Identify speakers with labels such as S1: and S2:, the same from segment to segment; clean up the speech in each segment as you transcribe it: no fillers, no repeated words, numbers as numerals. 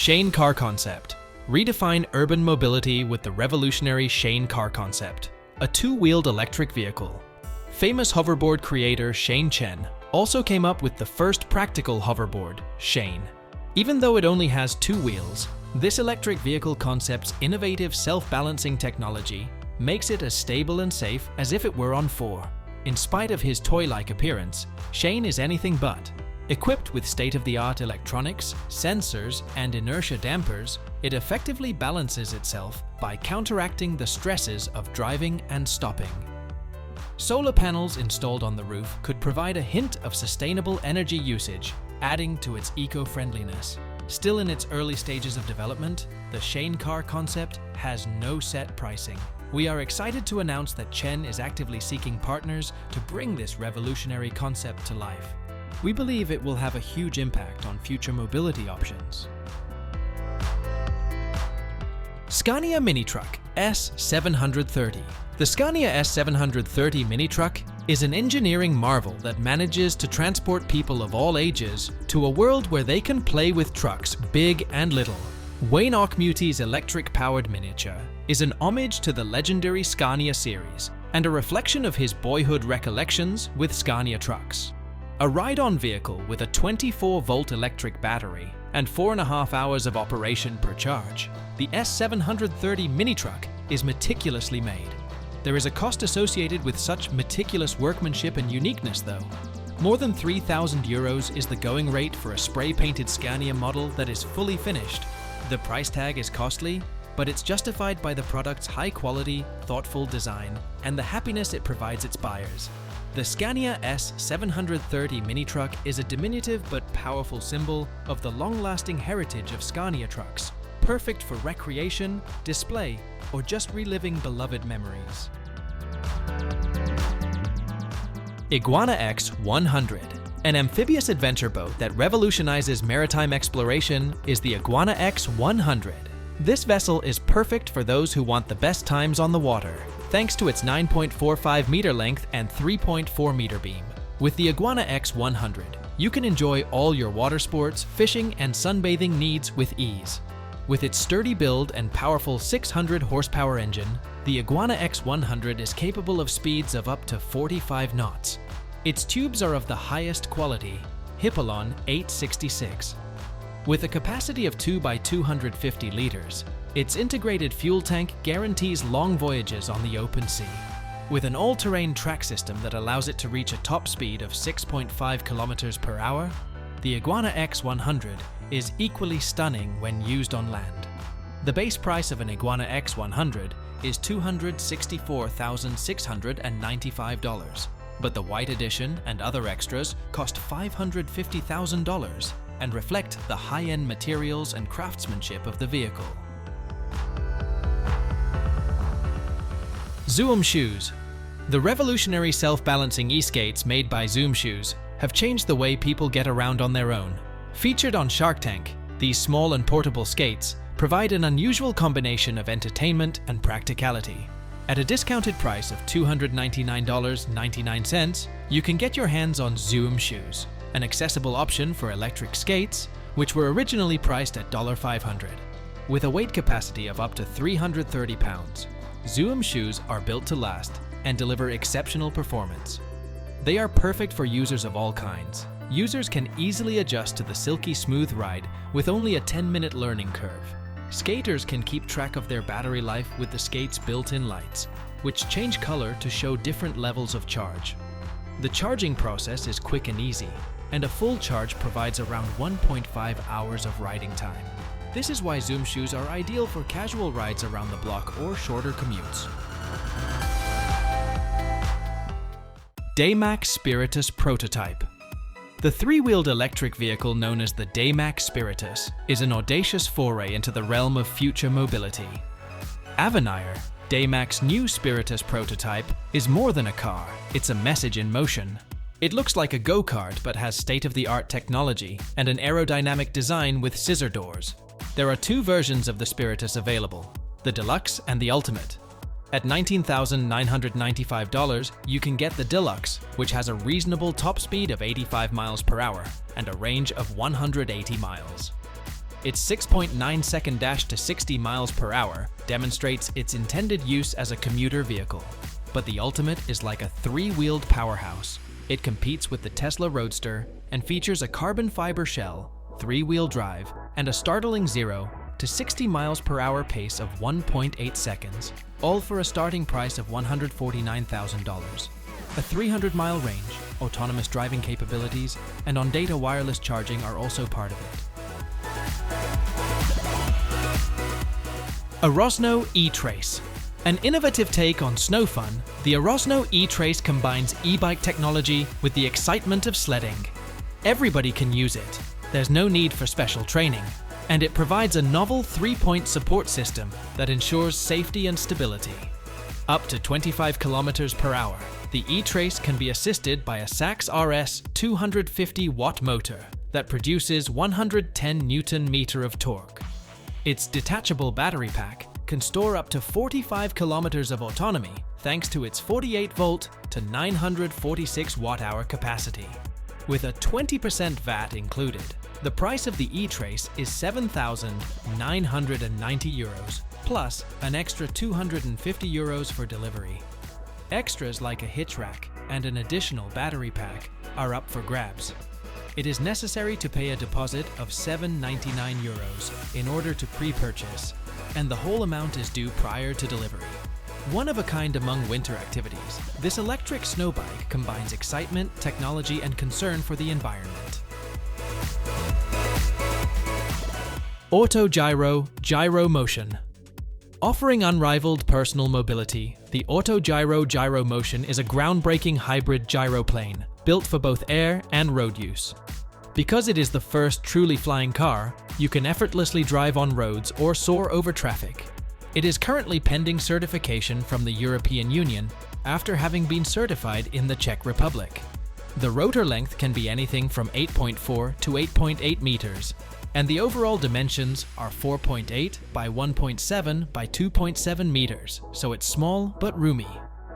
S1: Shane Car Concept. Redefine urban mobility with the revolutionary Shane Car Concept, a two-wheeled electric vehicle. Famous hoverboard creator Shane Chen also came up with the first practical hoverboard, Shane. Even though it only has two wheels, this electric vehicle concept's innovative self-balancing technology makes it as stable and safe as if it were on four. In spite of his toy-like appearance, Shane is anything but. Equipped with state-of-the-art electronics, sensors, and inertia dampers, it effectively balances itself by counteracting the stresses of driving and stopping. Solar panels installed on the roof could provide a hint of sustainable energy usage, adding to its eco-friendliness. Still in its early stages of development, the Shane Car Concept has no set pricing. We are excited to announce that Chen is actively seeking partners to bring this revolutionary concept to life. We believe it will have a huge impact on future mobility options. Scania Minitruck S730. The Scania S730 Minitruck is an engineering marvel that manages to transport people of all ages to a world where they can play with trucks big and little. Wayne Auchmutie's electric-powered miniature is an homage to the legendary Scania series and a reflection of his boyhood recollections with Scania trucks. A ride-on vehicle with a 24-volt electric battery and 4.5 hours of operation per charge, the S730 Minitruck is meticulously made. There is a cost associated with such meticulous workmanship and uniqueness though. More than €3,000 is the going rate for a spray-painted Scania model that is fully finished. The price tag is costly, but it's justified by the product's high-quality, thoughtful design and the happiness it provides its buyers. The Scania S730 Minitruck is a diminutive but powerful symbol of the long-lasting heritage of Scania trucks, perfect for recreation, display, or just reliving beloved memories. Iguana X100. An amphibious adventure boat that revolutionizes maritime exploration is the Iguana X100. This vessel is perfect for those who want the best times on the water, thanks to its 9.45 meter length and 3.4 meter beam. With the Iguana X100, you can enjoy all your water sports, fishing, and sunbathing needs with ease. With its sturdy build and powerful 600 horsepower engine, the Iguana X100 is capable of speeds of up to 45 knots. Its tubes are of the highest quality, Hippolon 866. With a capacity of 2 by 250 liters, its integrated fuel tank guarantees long voyages on the open sea. With an all-terrain track system that allows it to reach a top speed of 6.5 kilometers per hour, the Iguana X100 is equally stunning when used on land. The base price of an Iguana X100 is $264,695, but the white edition and other extras cost $550,000 and reflect the high-end materials and craftsmanship of the vehicle. ZUUM Shoes. The revolutionary self-balancing e-skates made by ZUUM Shoes have changed the way people get around on their own. Featured on Shark Tank, these small and portable skates provide an unusual combination of entertainment and practicality. At a discounted price of $299.99, you can get your hands on ZUUM Shoes, an accessible option for electric skates, which were originally priced at $500. With a weight capacity of up to 330 pounds, ZUUM Shoes are built to last and deliver exceptional performance. They are perfect for users of all kinds. Users can easily adjust to the silky smooth ride with only a 10-minute learning curve. Skaters can keep track of their battery life with the skate's built-in lights, which change color to show different levels of charge. The charging process is quick and easy, and a full charge provides around 1.5 hours of riding time. This is why ZUUM Shoes are ideal for casual rides around the block or shorter commutes. Daymak Spiritus Prototype. The three-wheeled electric vehicle known as the Daymak Spiritus is an audacious foray into the realm of future mobility. Avenir, Daymak's new Spiritus prototype, is more than a car, it's a message in motion. It looks like a go-kart but has state-of-the-art technology and an aerodynamic design with scissor doors. There are two versions of the Spiritus available, the Deluxe and the Ultimate. At $19,995, you can get the Deluxe, which has a reasonable top speed of 85 miles per hour and a range of 180 miles. Its 6.9-second dash to 60 miles per hour demonstrates its intended use as a commuter vehicle. But the Ultimate is like a three-wheeled powerhouse. It competes with the Tesla Roadster and features a carbon fiber shell, three-wheel drive, and a startling 0 to 60 miles per hour pace of 1.8 seconds, all for a starting price of $149,000. A 300-mile range, autonomous driving capabilities, and on-data wireless charging are also part of it. Arosno E-Trace. An innovative take on snow fun, the Arosno E-Trace combines e-bike technology with the excitement of sledding. Everybody can use it. There's no need for special training. And it provides a novel three-point support system that ensures safety and stability. Up to 25 kilometers per hour, the E-Trace can be assisted by a Sachs RS 250-watt motor that produces 110 Newton-meter of torque. Its detachable battery pack can store up to 45 kilometers of autonomy thanks to its 48-volt to 946 watt-hour capacity. With a 20% VAT included, the price of the E-Trace is €7,990, plus an extra €250 for delivery. Extras like a hitch rack and an additional battery pack are up for grabs. It is necessary to pay a deposit of €799 in order to pre-purchase, and the whole amount is due prior to delivery. One of a kind among winter activities, this electric snow bike combines excitement, technology, and concern for the environment. AutoGyro GyroMotion. Offering unrivaled personal mobility, the AutoGyro GyroMotion is a groundbreaking hybrid gyroplane built for both air and road use. Because it is the first truly flying car, you can effortlessly drive on roads or soar over traffic. It is currently pending certification from the European Union after having been certified in the Czech Republic. The rotor length can be anything from 8.4 to 8.8 meters, and the overall dimensions are 4.8 by 1.7 by 2.7 meters, so it's small but roomy.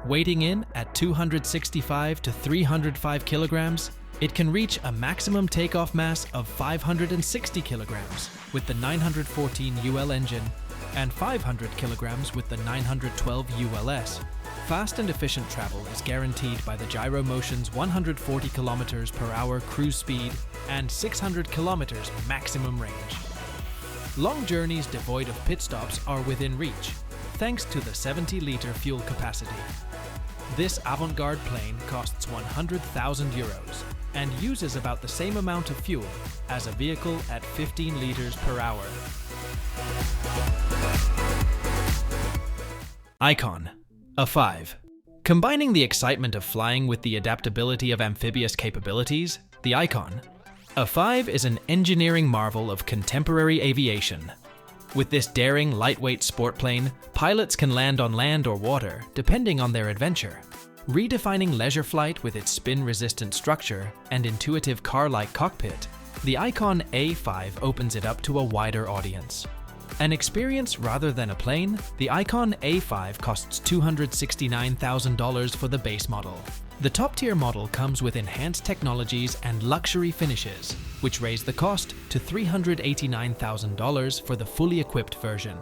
S1: Weighing in at 265 to 305 kilograms, it can reach a maximum takeoff mass of 560 kilograms with the 914 UL engine and 500 kilograms with the 912 ULS. Fast and efficient travel is guaranteed by the GyroMotion's 140 km per hour cruise speed and 600 km maximum range. Long journeys devoid of pit stops are within reach, thanks to the 70-liter fuel capacity. This avant-garde plane costs €100,000 and uses about the same amount of fuel as a vehicle at 15 liters per hour. Icon. A 5. Combining the excitement of flying with the adaptability of amphibious capabilities, the Icon. A 5 is an engineering marvel of contemporary aviation. With this daring, lightweight sport plane, pilots can land on land or water, depending on their adventure. Redefining leisure flight with its spin-resistant structure and intuitive car-like cockpit, the Icon A5 opens it up to a wider audience. An experience rather than a plane, the Icon A5 costs $269,000 for the base model. The top-tier model comes with enhanced technologies and luxury finishes, which raise the cost to $389,000 for the fully equipped version.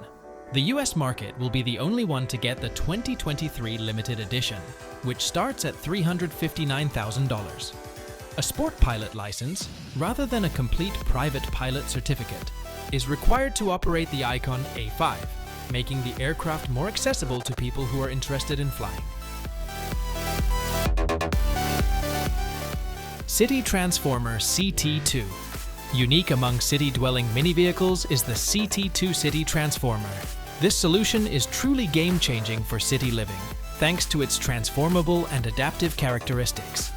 S1: The US market will be the only one to get the 2023 limited edition, which starts at $359,000. A sport pilot license, rather than a complete private pilot certificate, is required to operate the Icon A5, making the aircraft more accessible to people who are interested in flying. City Transformer CT2. Unique among city-dwelling mini-vehicles is the CT2 City Transformer. This solution is truly game-changing for city living, thanks to its transformable and adaptive characteristics.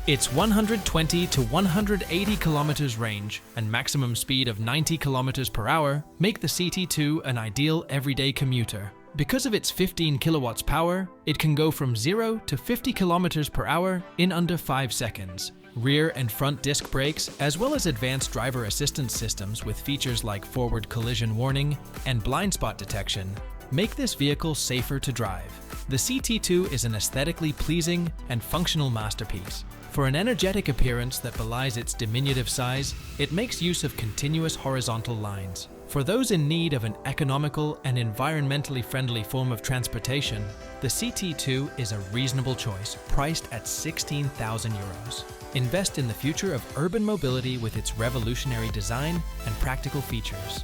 S1: Its 120 to 180 kilometers range and maximum speed of 90 kilometers per hour make the CT2 an ideal everyday commuter. Because of its 15 kilowatts power, it can go from 0 to 50 kilometers per hour in under 5 seconds. Rear and front disc brakes, as well as advanced driver assistance systems with features like forward collision warning and blind spot detection, make this vehicle safer to drive. The CT2 is an aesthetically pleasing and functional masterpiece. For an energetic appearance that belies its diminutive size, it makes use of continuous horizontal lines. For those in need of an economical and environmentally friendly form of transportation, the CT2 is a reasonable choice, priced at €16,000. Invest in the future of urban mobility with its revolutionary design and practical features.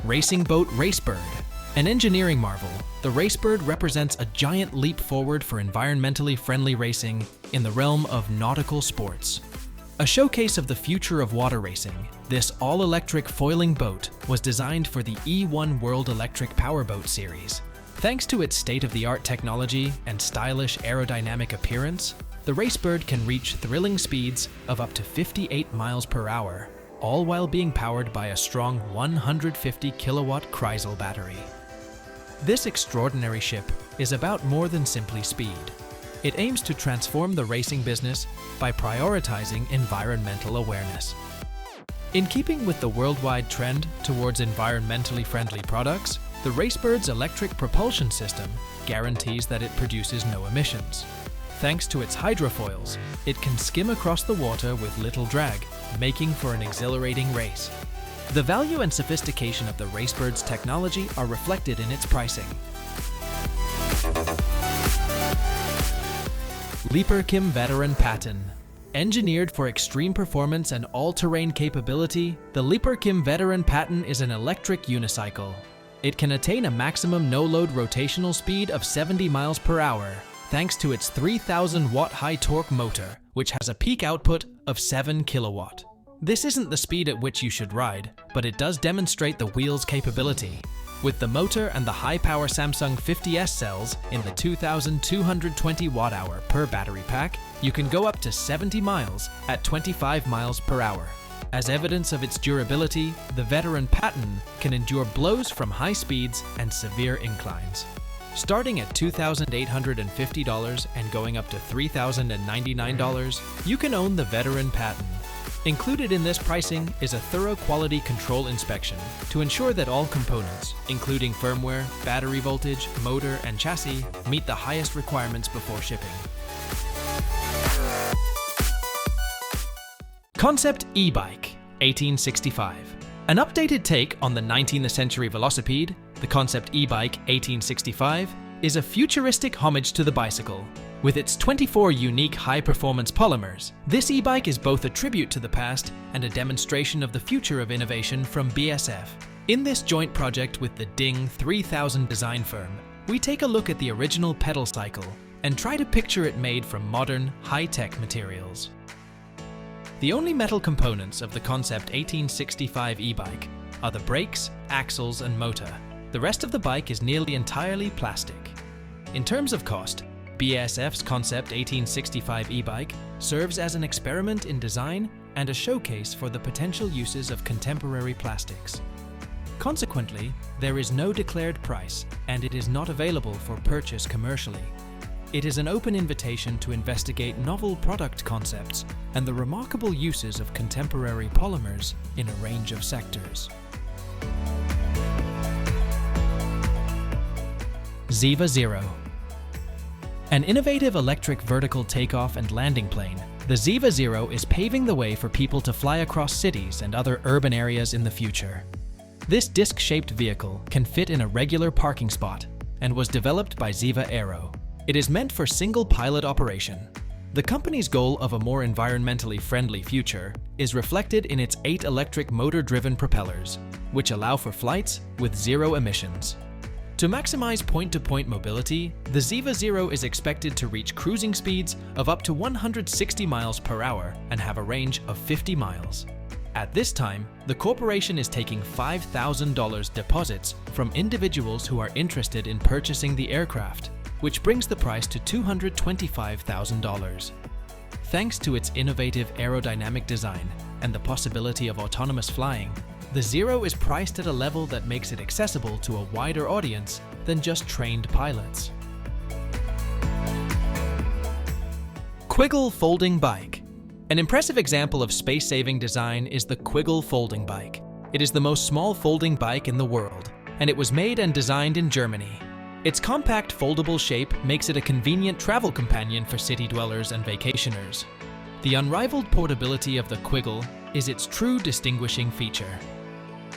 S1: Racing boat Racebird. An engineering marvel, the Racebird represents a giant leap forward for environmentally friendly racing in the realm of nautical sports. A showcase of the future of water racing, this all-electric foiling boat was designed for the E1 World Electric Powerboat series. Thanks to its state-of-the-art technology and stylish aerodynamic appearance, the Racebird can reach thrilling speeds of up to 58 miles per hour, all while being powered by a strong 150 kilowatt Quigle battery. This extraordinary ship is about more than simply speed. It aims to transform the racing business by prioritizing environmental awareness. In keeping with the worldwide trend towards environmentally friendly products, the Racebird's electric propulsion system guarantees that it produces no emissions. Thanks to its hydrofoils, it can skim across the water with little drag, making for an exhilarating race. The value and sophistication of the Racebird's technology are reflected in its pricing. Leer Kim Veteran Patton. Engineered for extreme performance and all-terrain capability, the Leer Kim Veteran Patton is an electric unicycle. It can attain a maximum no-load rotational speed of 70 miles per hour, thanks to its 3,000-watt high-torque motor, which has a peak output of 7 kilowatt. This isn't the speed at which you should ride, but it does demonstrate the wheel's capability. With the motor and the high-power Samsung 50S cells in the 2,220 watt-hour per battery pack, you can go up to 70 miles at 25 miles per hour. As evidence of its durability, the Veteran Patton can endure blows from high speeds and severe inclines. Starting at $2,850 and going up to $3,099, you can own the Veteran Patton. Included in this pricing is a thorough quality control inspection to ensure that all components, including firmware, battery voltage, motor, and chassis, meet the highest requirements before shipping. Concept E-Bike 1865. An updated take on the 19th century velocipede, the Concept E-Bike 1865 is a futuristic homage to the bicycle. With its 24 unique high-performance polymers, this e-bike is both a tribute to the past and a demonstration of the future of innovation from BSF. In this joint project with the Ding 3000 design firm, we take a look at the original pedal cycle and try to picture it made from modern, high-tech materials. The only metal components of the Concept 1865 e-bike are the brakes, axles, and motor. The rest of the bike is nearly entirely plastic. In terms of cost, BSF's Concept 1865 e-bike serves as an experiment in design and a showcase for the potential uses of contemporary plastics. Consequently, there is no declared price, and it is not available for purchase commercially. It is an open invitation to investigate novel product concepts and the remarkable uses of contemporary polymers in a range of sectors. Zeva Zero. An innovative electric vertical takeoff and landing plane, the Zeva Zero is paving the way for people to fly across cities and other urban areas in the future. This disc-shaped vehicle can fit in a regular parking spot and was developed by Zeva Zero. It is meant for single-pilot operation. The company's goal of a more environmentally friendly future is reflected in its 8 electric motor-driven propellers, which allow for flights with zero emissions. To maximize point-to-point mobility, the Zeva Zero is expected to reach cruising speeds of up to 160 miles per hour and have a range of 50 miles. At this time, the corporation is taking $5,000 deposits from individuals who are interested in purchasing the aircraft, which brings the price to $225,000. Thanks to its innovative aerodynamic design and the possibility of autonomous flying, the Zero is priced at a level that makes it accessible to a wider audience than just trained pilots. Quigle Folding Bike. An impressive example of space-saving design is the Quigle Folding Bike. It is the most small folding bike in the world, and it was made and designed in Germany. Its compact foldable shape makes it a convenient travel companion for city dwellers and vacationers. The unrivaled portability of the Quigle is its true distinguishing feature.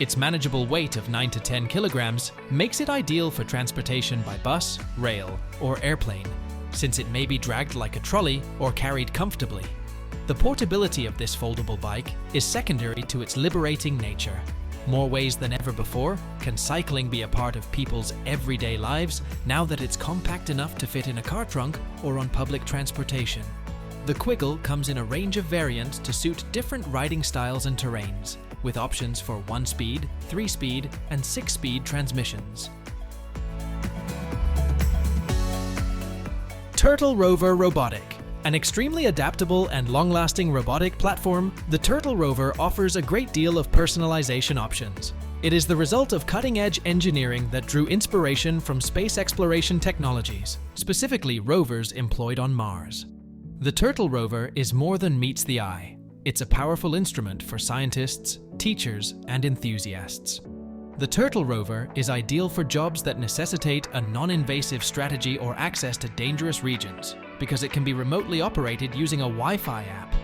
S1: Its manageable weight of 9 to 10 kilograms makes it ideal for transportation by bus, rail, or airplane, since it may be dragged like a trolley or carried comfortably. The portability of this foldable bike is secondary to its liberating nature. More ways than ever before can cycling be a part of people's everyday lives now that it's compact enough to fit in a car trunk or on public transportation. The Quigle comes in a range of variants to suit different riding styles and terrains, with options for 1-speed, 3-speed, and 6-speed transmissions. Turtle Rover Robotic. An extremely adaptable and long-lasting robotic platform, the Turtle Rover offers a great deal of personalization options. It is the result of cutting-edge engineering that drew inspiration from space exploration technologies, specifically rovers employed on Mars. The Turtle Rover is more than meets the eye. It's a powerful instrument for scientists, teachers, and enthusiasts. The Turtle Rover is ideal for jobs that necessitate a non-invasive strategy or access to dangerous regions, because it can be remotely operated using a Wi-Fi app,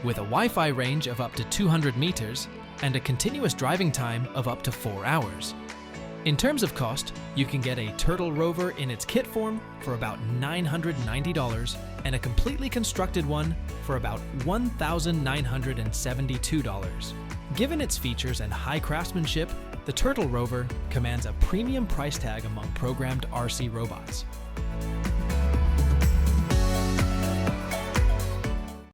S1: with a Wi-Fi range of up to 200 meters and a continuous driving time of up to 4 hours. In terms of cost, you can get a Turtle Rover in its kit form for about $990 and a completely constructed one for about $1,972. Given its features and high craftsmanship, the Turtle Rover commands a premium price tag among programmed RC robots.